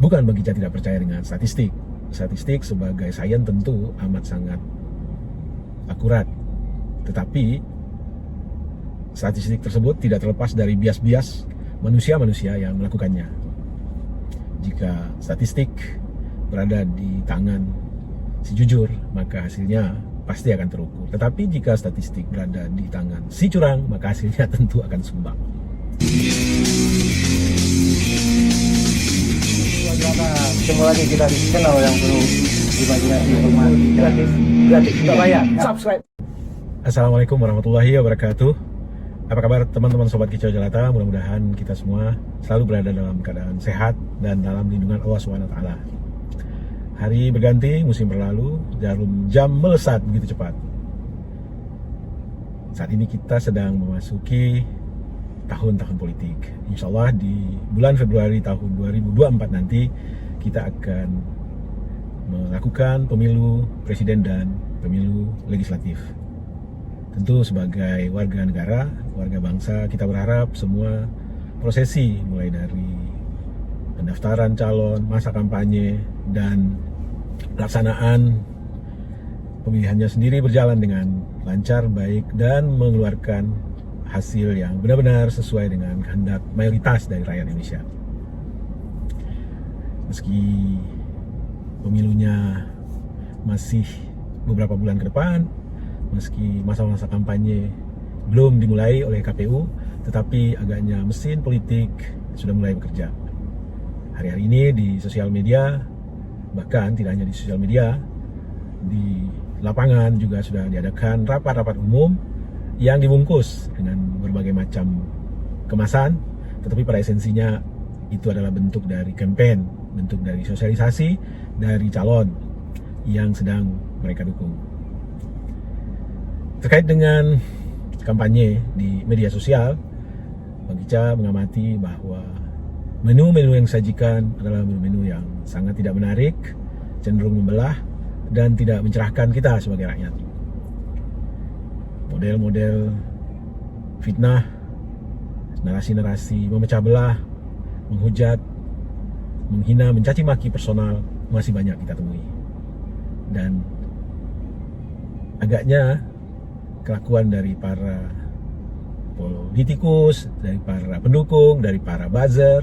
Bukan bagi saya tidak percaya dengan statistik. Statistik sebagai sains tentu amat sangat akurat. Tetapi statistik tersebut tidak terlepas dari bias-bias manusia-manusia yang melakukannya. Jika statistik berada di tangan si jujur, maka hasilnya pasti akan terukur. Tetapi jika statistik berada di tangan si curang, maka hasilnya tentu akan sumbang. Ketemu lagi kita di channel yang perlu imajinasi informasi gratis tidak bayar. Subscribe. Assalamualaikum warahmatullahi wabarakatuh. Apa kabar teman-teman sobat Kicau Jelata? Mudah-mudahan kita semua selalu berada dalam keadaan sehat dan dalam lindungan Allah SWT. Hari berganti, musim berlalu, jarum jam melesat begitu cepat. Saat ini kita sedang memasuki tahun-tahun politik. Insya Allah di bulan Februari tahun 2024 nanti kita akan melakukan pemilu presiden dan pemilu legislatif. Tentu sebagai warga negara, warga bangsa, kita berharap semua prosesi mulai dari pendaftaran calon, masa kampanye, dan pelaksanaan pemilihannya sendiri berjalan dengan lancar, baik, dan mengeluarkan hasil yang benar-benar sesuai dengan kehendak mayoritas dari rakyat Indonesia. Meski pemilunya masih beberapa bulan ke depan, meski masa-masa kampanye belum dimulai oleh KPU, tetapi agaknya mesin politik sudah mulai bekerja. Hari-hari ini di sosial media, bahkan tidak hanya di sosial media, di lapangan juga sudah diadakan rapat-rapat umum yang dibungkus dengan berbagai macam kemasan, tetapi pada esensinya itu adalah bentuk dari campaign, bentuk dari sosialisasi dari calon yang sedang mereka dukung. Terkait dengan kampanye di media sosial, Bang Ica mengamati bahwa menu-menu yang disajikan adalah menu-menu yang sangat tidak menarik, cenderung membelah, dan tidak mencerahkan kita sebagai rakyat. Model-model fitnah, narasi-narasi memecah belah, menghujat, menghina, mencaci maki personal masih banyak kita temui. Dan agaknya kelakuan dari para politikus, dari para pendukung, dari para buzzer,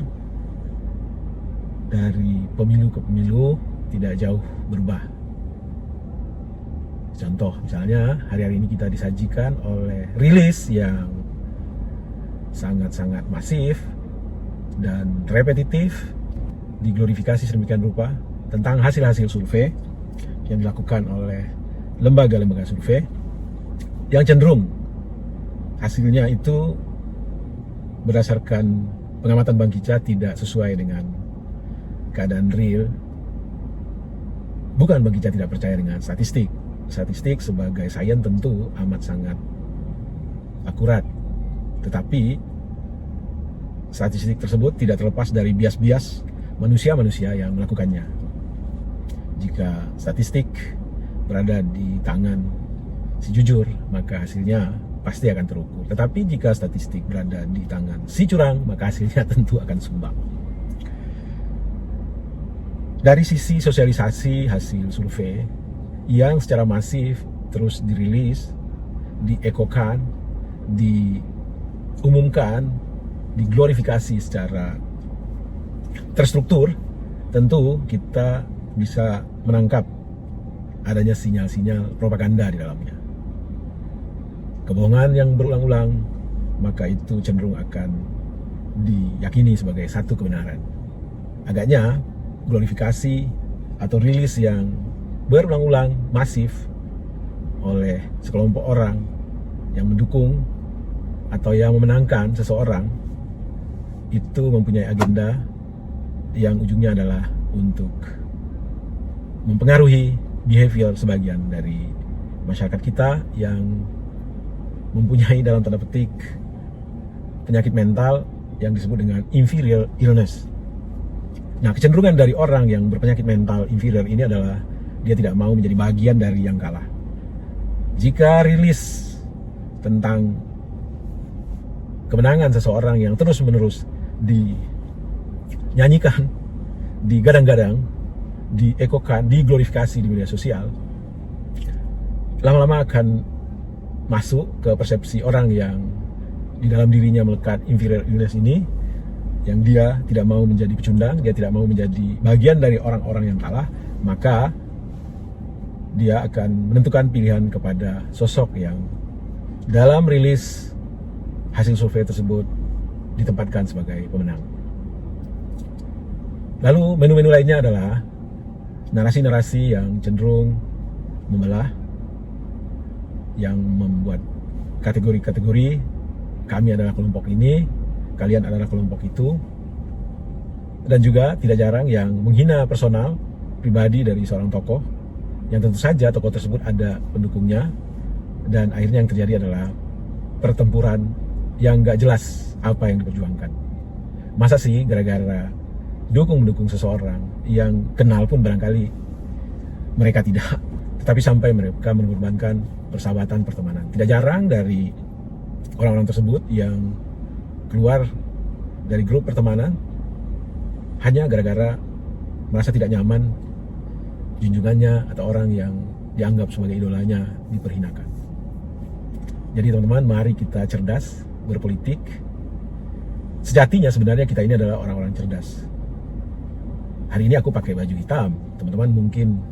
dari pemilu ke pemilu tidak jauh berubah. Contoh misalnya hari-hari ini kita disajikan oleh rilis yang sangat-sangat masif dan repetitif, diglorifikasi sedemikian rupa tentang hasil-hasil survei yang dilakukan oleh lembaga-lembaga survei yang cenderung hasilnya itu berdasarkan pengamatan Bang Kica tidak sesuai dengan keadaan real. Bukan Bang Kica tidak percaya dengan statistik. Statistik sebagai sains tentu amat sangat akurat. Tetapi statistik tersebut tidak terlepas dari bias-bias manusia-manusia yang melakukannya. Jika statistik berada di tangan si jujur, maka hasilnya pasti akan terukur. Tetapi jika statistik berada di tangan si curang, maka hasilnya tentu akan sumbang. Dari sisi sosialisasi hasil survei yang secara masif terus dirilis, diekokan, diumumkan, diglorifikasi secara terstruktur, tentu kita bisa menangkap adanya sinyal-sinyal propaganda di dalamnya. Kebohongan yang berulang-ulang, maka itu cenderung akan diyakini sebagai satu kebenaran. Agaknya glorifikasi atau rilis yang berulang-ulang masif oleh sekelompok orang yang mendukung atau yang memenangkan seseorang itu mempunyai agenda yang ujungnya adalah untuk mempengaruhi behavior sebagian dari masyarakat kita yang mempunyai dalam tanda petik penyakit mental yang disebut dengan inferior illness. Nah, kecenderungan dari orang yang berpenyakit mental inferior ini adalah dia tidak mau menjadi bagian dari yang kalah. Jika rilis tentang kemenangan seseorang yang terus-menerus dinyanyikan digadang-gadang, diekokan, diglorifikasi di media sosial, lama-lama akan masuk ke persepsi orang yang di dalam dirinya melekat inferioritas ini, yang dia tidak mau menjadi pecundang, dia tidak mau menjadi bagian dari orang-orang yang kalah, maka dia akan menentukan pilihan kepada sosok yang dalam rilis hasil survei tersebut ditempatkan sebagai pemenang. Lalu menu-menu lainnya adalah narasi-narasi yang cenderung membelah, yang membuat kategori-kategori, kami adalah kelompok ini, kalian adalah kelompok itu, dan juga tidak jarang yang menghina personal pribadi dari seorang tokoh, yang tentu saja tokoh tersebut ada pendukungnya, dan akhirnya yang terjadi adalah pertempuran yang gak jelas apa yang diperjuangkan. Masa sih gara-gara mendukung seseorang yang kenal pun barangkali mereka tidak, tetapi sampai mereka mengorbankan persahabatan, pertemanan. Tidak jarang dari orang-orang tersebut yang keluar dari grup pertemanan hanya gara-gara merasa tidak nyaman junjungannya atau orang yang dianggap sebagai idolanya diperhinakan. Jadi teman-teman, mari kita cerdas berpolitik. Sejatinya sebenarnya kita ini adalah orang-orang cerdas. Hari ini aku pakai baju hitam, teman-teman mungkin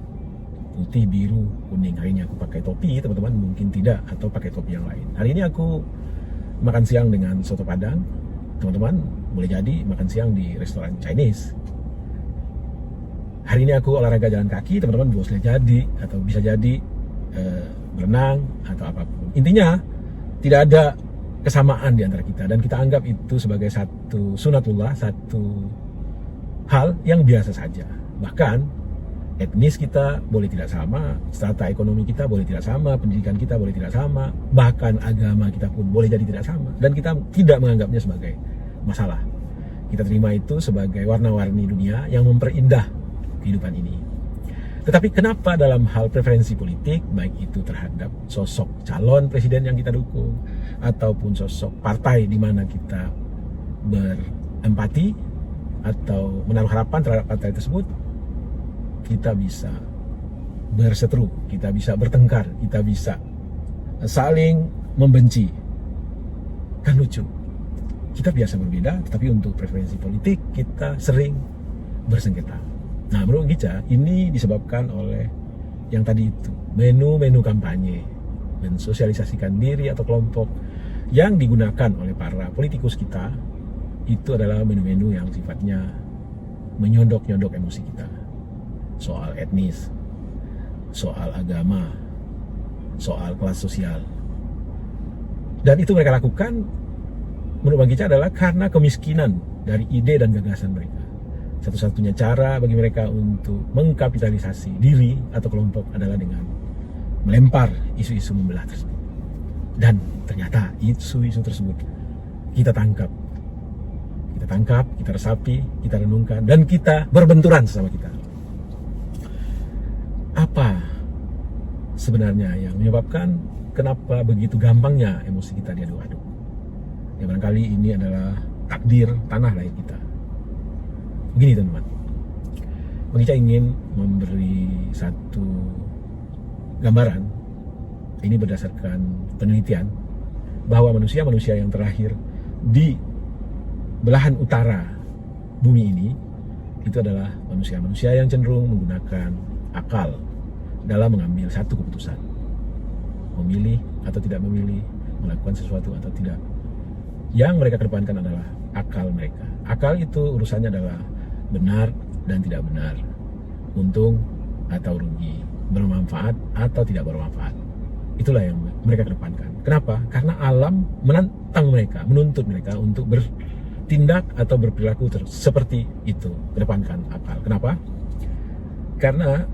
putih, biru, kuning. Hari ini aku pakai topi, teman-teman mungkin tidak, atau pakai topi yang lain. Hari ini aku makan siang dengan soto Padang, teman-teman boleh jadi makan siang di restoran Chinese. Hari ini aku olahraga jalan kaki, teman-teman boleh jadi atau bisa jadi berenang atau apapun. Intinya tidak ada kesamaan di antara kita, dan kita anggap itu sebagai satu sunatullah, satu hal yang biasa saja. Bahkan etnis kita boleh tidak sama, strata ekonomi kita boleh tidak sama, pendidikan kita boleh tidak sama, bahkan agama kita pun boleh jadi tidak sama, dan kita tidak menganggapnya sebagai masalah. Kita terima itu sebagai warna-warni dunia yang memperindah kehidupan ini. Tetapi kenapa dalam hal preferensi politik, baik itu terhadap sosok calon presiden yang kita dukung ataupun sosok partai di mana kita berempati atau menaruh harapan terhadap partai tersebut, kita bisa berseteru, kita bisa bertengkar, kita bisa saling membenci? Kan lucu. Kita biasa berbeda, tetapi untuk preferensi politik kita sering bersengketa. Nah, menurut Gica, ini disebabkan oleh yang tadi itu, menu-menu kampanye, mensosialisasikan diri atau kelompok yang digunakan oleh para politikus kita. Itu adalah menu-menu yang sifatnya menyodok-nyodok emosi kita. Soal etnis, soal agama, soal kelas sosial. Dan itu mereka lakukan, menurut Bang Gica, adalah karena kemiskinan dari ide dan gagasan mereka. Satu-satunya cara bagi mereka untuk mengkapitalisasi diri atau kelompok adalah dengan melempar isu-isu membelah tersebut. Dan ternyata isu-isu tersebut kita tangkap, kita resapi, kita renungkan, dan kita berbenturan sesama kita. Apa sebenarnya yang menyebabkan kenapa begitu gampangnya emosi kita diaduk-aduk? Ya barangkali ini adalah takdir tanah lahir kita. Begini teman-teman, Bang Ica ingin memberi satu gambaran. Ini berdasarkan penelitian bahwa manusia-manusia yang terlahir di belahan utara bumi ini itu adalah manusia-manusia yang cenderung menggunakan akal dalam mengambil satu keputusan, memilih atau tidak memilih, melakukan sesuatu atau tidak. Yang mereka kedepankan adalah akal mereka. Akal itu urusannya adalah benar dan tidak benar, untung atau rugi, bermanfaat atau tidak bermanfaat. Itulah yang mereka kedepankan. Kenapa? Karena alam menantang mereka, menuntut mereka untuk bertindak atau berperilaku seperti itu, kedepankan akal. Kenapa? Karena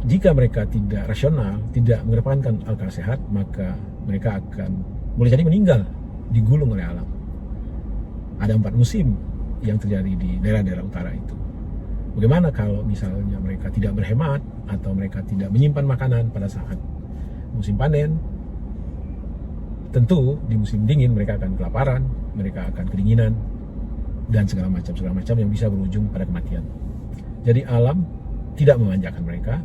jika mereka tidak rasional, tidak mengedepankan akal sehat, maka mereka akan boleh jadi meninggal, digulung oleh alam. Ada 4 musim yang terjadi di daerah-daerah utara itu. Bagaimana kalau misalnya mereka tidak berhemat atau mereka tidak menyimpan makanan pada saat musim panen? Tentu di musim dingin mereka akan kelaparan, mereka akan kedinginan, dan segala macam yang bisa berujung pada kematian. Jadi alam tidak memanjakan mereka,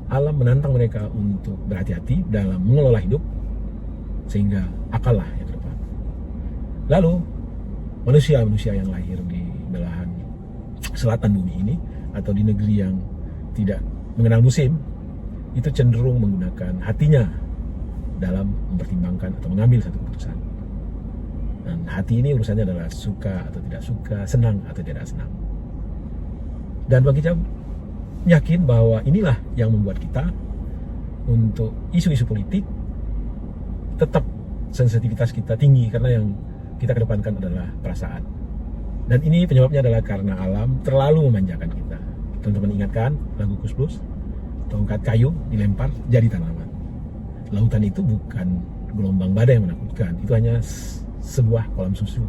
alam menantang mereka untuk berhati-hati dalam mengelola hidup, sehingga akallah yang ke depan. Lalu manusia-manusia yang lahir di belahan selatan bumi ini atau di negeri yang tidak mengenal musim, itu cenderung menggunakan hatinya dalam mempertimbangkan atau mengambil satu keputusan. Dan hati ini urusannya adalah suka atau tidak suka, senang atau tidak senang. Dan Bang Kicau yakin bahwa inilah yang membuat kita untuk isu-isu politik tetap sensitivitas kita tinggi, karena yang kita kedepankan adalah perasaan. Dan ini penyebabnya adalah karena alam terlalu memanjakan kita. Teman-teman ingatkan lagu Kus Plus, tongkat kayu dilempar jadi tanaman. Lautan itu bukan gelombang badai yang menakutkan, itu hanya sebuah kolam susu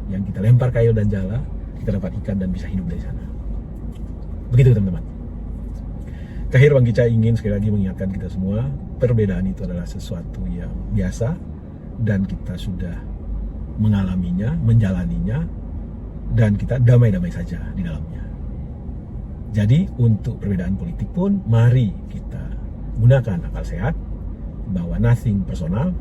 yang kita lempar kayu dan jala, kita dapat ikan dan bisa hidup dari sana. Begitu teman-teman. Terakhir Bang Kicau ingin sekali lagi mengingatkan kita semua, perbedaan itu adalah sesuatu yang biasa dan kita sudah mengalaminya, menjalaninya, dan kita damai-damai saja di dalamnya. Jadi untuk perbedaan politik pun mari kita gunakan akal sehat, bahwa nothing personal,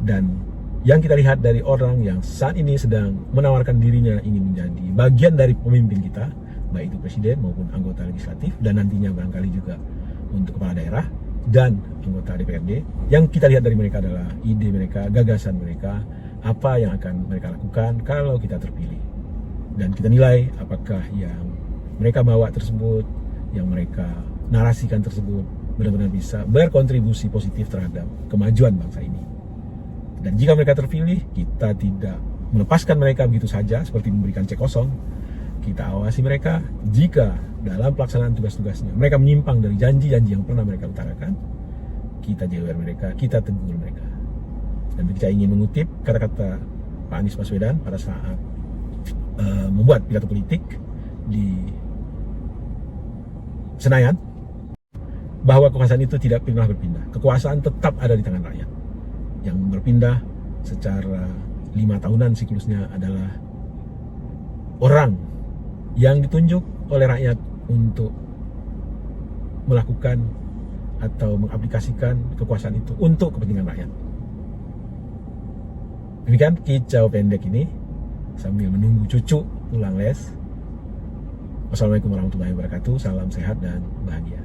dan yang kita lihat dari orang yang saat ini sedang menawarkan dirinya ingin menjadi bagian dari pemimpin kita, baik itu presiden maupun anggota legislatif, dan nantinya barangkali juga untuk kepala daerah dan anggota DPRD, yang kita lihat dari mereka adalah ide mereka, gagasan mereka, apa yang akan mereka lakukan kalau kita terpilih. Dan kita nilai apakah yang mereka bawa tersebut, yang mereka narasikan tersebut benar-benar bisa berkontribusi positif terhadap kemajuan bangsa ini. Dan jika mereka terpilih, kita tidak melepaskan mereka begitu saja seperti memberikan cek kosong. Kita awasi mereka jika dalam pelaksanaan tugas-tugasnya mereka menyimpang dari janji-janji yang pernah mereka utarakan, kita jewer mereka, kita tegur mereka. Dan kita ingin mengutip kata-kata Pak Anies Baswedan pada saat membuat pidato politik di Senayan, bahwa kekuasaan itu tidak pernah berpindah. Kekuasaan tetap ada di tangan rakyat. Yang berpindah secara 5 tahunan siklusnya adalah orang yang ditunjuk oleh rakyat untuk melakukan atau mengaplikasikan kekuasaan itu untuk kepentingan rakyat. Demikian kicau pendek ini sambil menunggu cucu pulang les. Wassalamualaikum warahmatullahi wabarakatuh. Salam sehat dan bahagia.